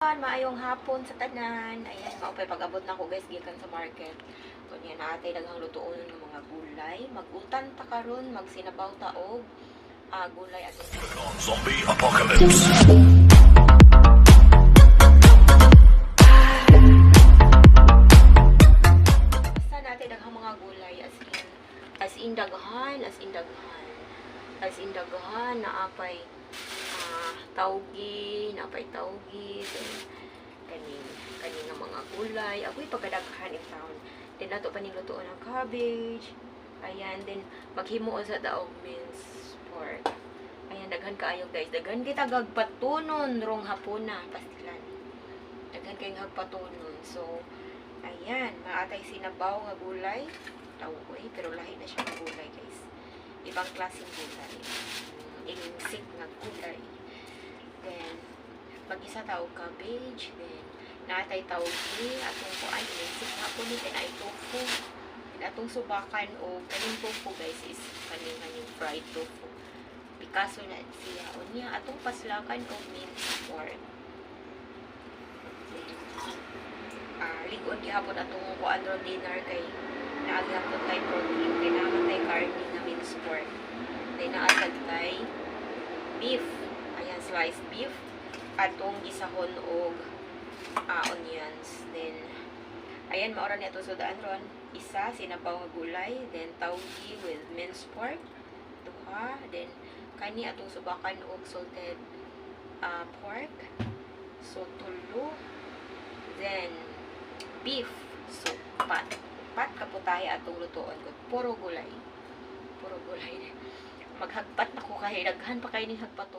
Maayong hapon sa tanan. Ayan, maupay pag-abot na ko guys gikan sa market. Kunya na atay daghang lutuon ng mga gulay. Mag-utan ta karon, magsinabaw ta og gulay at Zombie apocalypse. basta natin daghang mga gulay as in daghan na apay tawgi, kaning nga mga gulay. Ako'y pagkadaghan in town. Then nato pa nilutuon ng cabbage. Ayan, then maghimuon sa daog minced pork. Ayan, daghan kaayo guys. Daghan kita gagpatunon rong hapuna, pastilan. Daghan kayong hagpatunon. So, ayan, maatay sinabaw nga gulay. Tawoy, pero lahi na siya ng gulay guys. Ibang klaseng gulay. Ingsik nga gulay. Then, mag-isa tao cabbage. Then, natay tawgi. Atong kuan, ingsik nga po nito ay tofu. Then, atong subakan o kaning tofu guys is kaning fried tofu. Picasso na siya. O niya, atong paslakan o minced pork. Ligon gihapon atong kuan ron dinner kay naagihapon tay protein. Then, namatay karne na minced pork. Then, naatag tay beef. Ayan, sliced beef. Atong gisahon og onions. Then, ayan, maura niya ito sudaan ron. Isa, sinabaw nga gulay. Then, tawgi with minced pork. Duha. Then, kani atong subakan og salted pork. So, tulo. Then, beef. So, pat. Pat kaputay atong lutoon. Puro gulay. Puro gulay. Maghagpat na ko kahit daghan pa kayo ni hagpato.